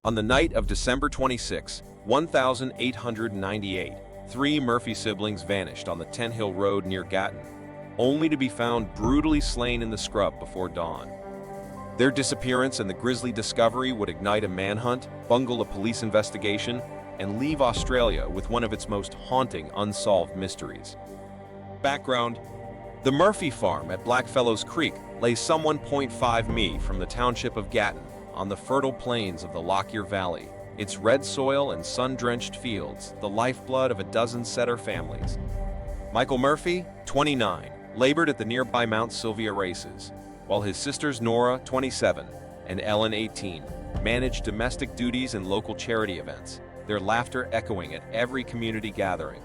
On the night of December 26, 1898, three Murphy siblings vanished on the Tent Hill Road near Gatton, only to be found brutally slain in the scrub before dawn. Their disappearance and the grisly discovery would ignite a manhunt, bungle a police investigation, and leave Australia with one of its most haunting unsolved mysteries. Background: the Murphy farm at Blackfellows Creek lay some 1.5 mi from the township of Gatton, on the fertile plains of the Lockyer Valley, its red soil and sun-drenched fields, the lifeblood of a dozen setter families. Michael Murphy, 29, labored at the nearby Mount Sylvia races, while his sisters Norah, 27, and Ellen, 18, managed domestic duties and local charity events, their laughter echoing at every community gathering.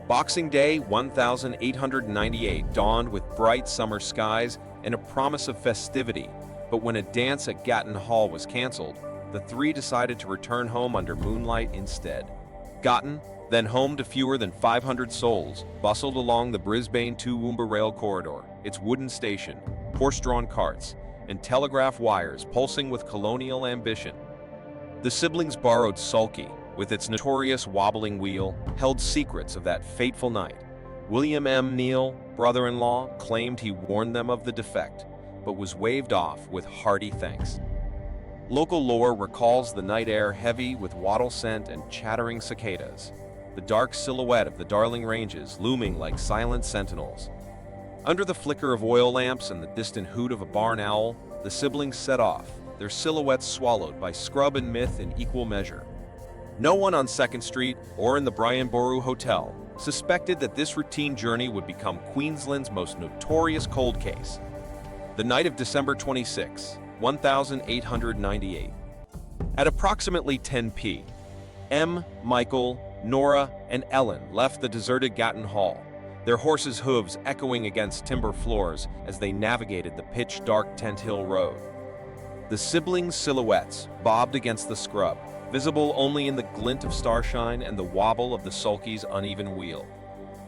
Boxing Day 1898 dawned with bright summer skies and a promise of festivity, but when a dance at Gatton Hall was canceled, the three decided to return home under moonlight instead. Gatton, then home to fewer than 500 souls, bustled along the Brisbane to Toowoomba rail corridor, its wooden station, horse-drawn carts, and telegraph wires pulsing with colonial ambition. The siblings borrowed Sulky, with its notorious wobbling wheel, held secrets of that fateful night. William M. Neal, brother-in-law, claimed he warned them of the defect, but was waved off with hearty thanks. Local lore recalls the night air heavy with wattle scent and chattering cicadas, the dark silhouette of the Darling Ranges looming like silent sentinels. Under the flicker of oil lamps and the distant hoot of a barn owl, the siblings set off, their silhouettes swallowed by scrub and myth in equal measure. No one on 2nd Street or in the Brian Boru Hotel suspected that this routine journey would become Queensland's most notorious cold case. The night of December 26, 1898. At approximately 10 p.m., Michael, Norah, and Ellen left the deserted Gatton Hall, their horses' hooves echoing against timber floors as they navigated the pitch-dark Tent Hill Road. The siblings' silhouettes bobbed against the scrub, visible only in the glint of starshine and the wobble of the sulky's uneven wheel.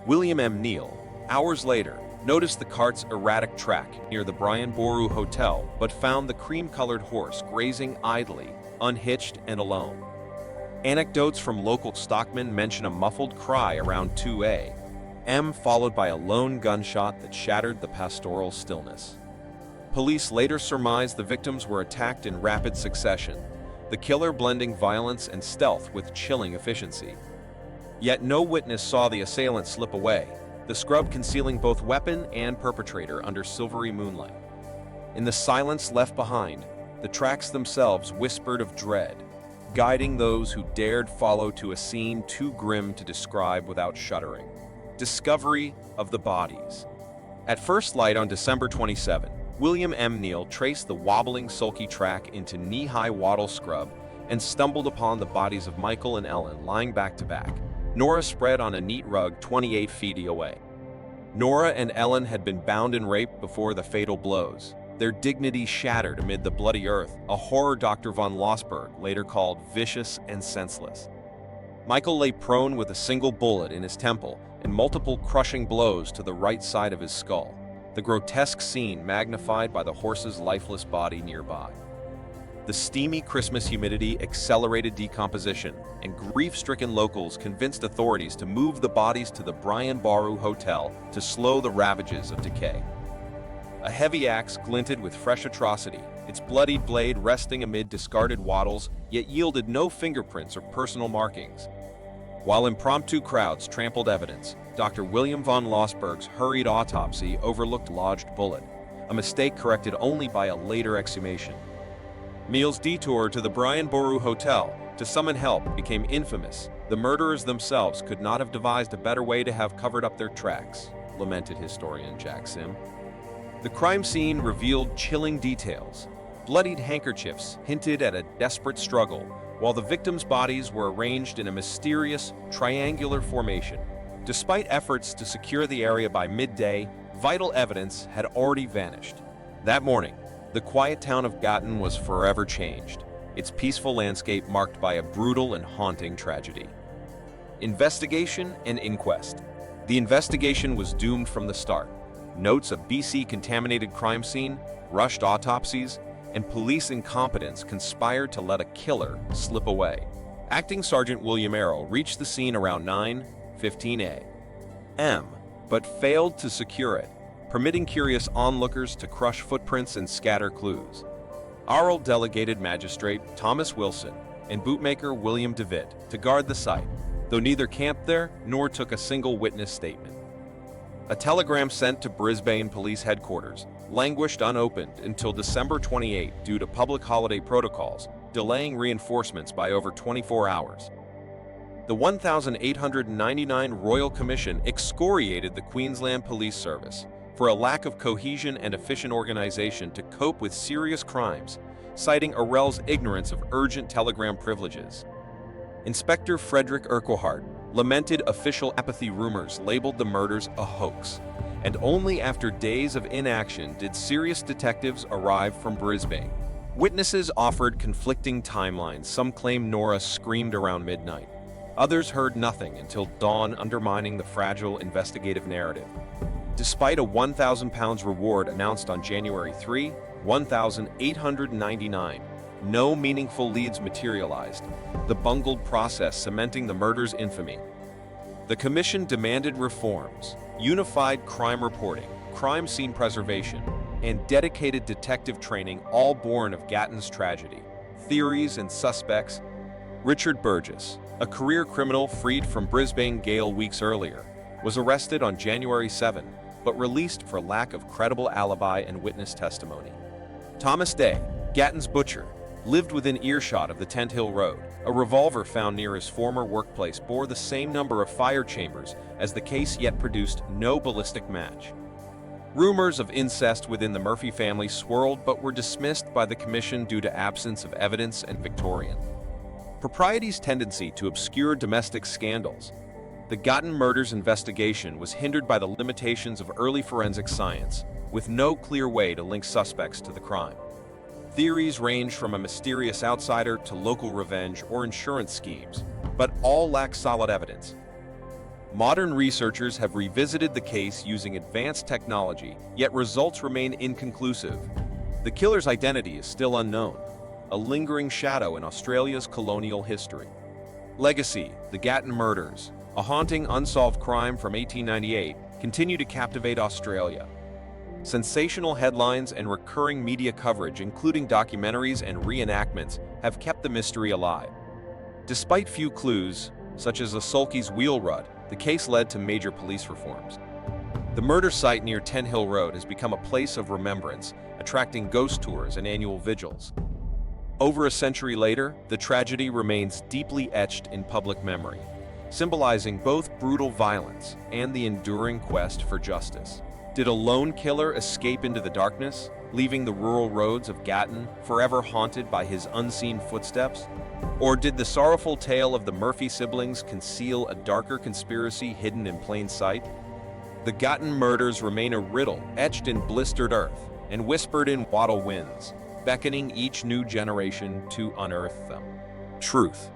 William M. Neal, hours later, noticed the cart's erratic track near the Brian Boru Hotel, but found the cream-colored horse grazing idly, unhitched and alone. Anecdotes from local stockmen mention a muffled cry around 2 a.m., followed by a lone gunshot that shattered the pastoral stillness. Police later surmised the victims were attacked in rapid succession, the killer blending violence and stealth with chilling efficiency. Yet no witness saw the assailant slip away, the scrub concealing both weapon and perpetrator under silvery moonlight. In the silence left behind, the tracks themselves whispered of dread, guiding those who dared follow to a scene too grim to describe without shuddering. Discovery of the bodies. At first light on December 27, William M. Neal traced the wobbling sulky track into knee-high wattle scrub and stumbled upon the bodies of Michael and Ellen lying back-to-back, Norah spread on a neat rug 28 feet away. Norah and Ellen had been bound and raped before the fatal blows, their dignity shattered amid the bloody earth, a horror Dr. von Lossberg later called vicious and senseless. Michael lay prone with a single bullet in his temple and multiple crushing blows to the right side of his skull, the grotesque scene magnified by the horse's lifeless body nearby. The steamy Christmas humidity accelerated decomposition, and grief-stricken locals convinced authorities to move the bodies to the Brian Boru Hotel to slow the ravages of decay. A heavy axe glinted with fresh atrocity, its bloodied blade resting amid discarded wattles, yet yielded no fingerprints or personal markings. While impromptu crowds trampled evidence, Dr. William von Lossberg's hurried autopsy overlooked lodged bullet, a mistake corrected only by a later exhumation. Neal's detour to the Brian Boru Hotel to summon help became infamous. The murderers themselves could not have devised a better way to have covered up their tracks, lamented historian Jack Sim. The crime scene revealed chilling details. Bloodied handkerchiefs hinted at a desperate struggle, while the victims' bodies were arranged in a mysterious, triangular formation. Despite efforts to secure the area by midday, vital evidence had already vanished. That morning, the quiet town of Gatton was forever changed, its peaceful landscape marked by a brutal and haunting tragedy. Investigation and inquest. The investigation was doomed from the start. Notes of BC contaminated crime scene, rushed autopsies, and police incompetence conspired to let a killer slip away. Acting Sergeant William Arrow reached the scene around 9:15 a.m., but failed to secure it, permitting curious onlookers to crush footprints and scatter clues. Arrow delegated Magistrate Thomas Wilson and bootmaker William DeWitt to guard the site, though neither camped there nor took a single witness statement. A telegram sent to Brisbane Police Headquarters languished unopened until December 28 due to public holiday protocols, delaying reinforcements by over 24 hours. The 1899 Royal Commission excoriated the Queensland Police Service for a lack of cohesion and efficient organization to cope with serious crimes, citing Arell's ignorance of urgent telegram privileges. Inspector Frederick Urquhart lamented official apathy. Rumors labeled the murders a hoax, and only after days of inaction did serious detectives arrive from Brisbane. Witnesses offered conflicting timelines. Some claimed Norah screamed around midnight. Others heard nothing until dawn, undermining the fragile investigative narrative. Despite a £1,000 reward announced on January 3, 1899, no meaningful leads materialized, the bungled process cementing the murder's infamy. The commission demanded reforms, unified crime reporting, crime scene preservation, and dedicated detective training, all born of Gatton's tragedy. Theories and suspects. Richard Burgess, a career criminal freed from Brisbane jail weeks earlier, was arrested on January 7, but released for lack of credible alibi and witness testimony. Thomas Day, Gatton's butcher, lived within earshot of the Tent Hill Road. A revolver found near his former workplace bore the same number of fire chambers as the case, yet produced no ballistic match. Rumors of incest within the Murphy family swirled but were dismissed by the commission due to absence of evidence and Victorian propriety's tendency to obscure domestic scandals. The Gatton Murders investigation was hindered by the limitations of early forensic science, with no clear way to link suspects to the crime. Theories range from a mysterious outsider to local revenge or insurance schemes, but all lack solid evidence. Modern researchers have revisited the case using advanced technology, yet results remain inconclusive. The killer's identity is still unknown, a lingering shadow in Australia's colonial history. Legacy: the Gatton Murders, a haunting unsolved crime from 1898, continue to captivate Australia. Sensational headlines and recurring media coverage, including documentaries and reenactments, have kept the mystery alive. Despite few clues, such as a sulky's wheel rut, the case led to major police reforms. The murder site near Tent Hill Road has become a place of remembrance, attracting ghost tours and annual vigils. Over a century later, the tragedy remains deeply etched in public memory, symbolizing both brutal violence and the enduring quest for justice. Did a lone killer escape into the darkness, leaving the rural roads of Gatton forever haunted by his unseen footsteps? Or did the sorrowful tale of the Murphy siblings conceal a darker conspiracy hidden in plain sight? The Gatton murders remain a riddle etched in blistered earth and whispered in wattle winds, beckoning each new generation to unearth them. Truth.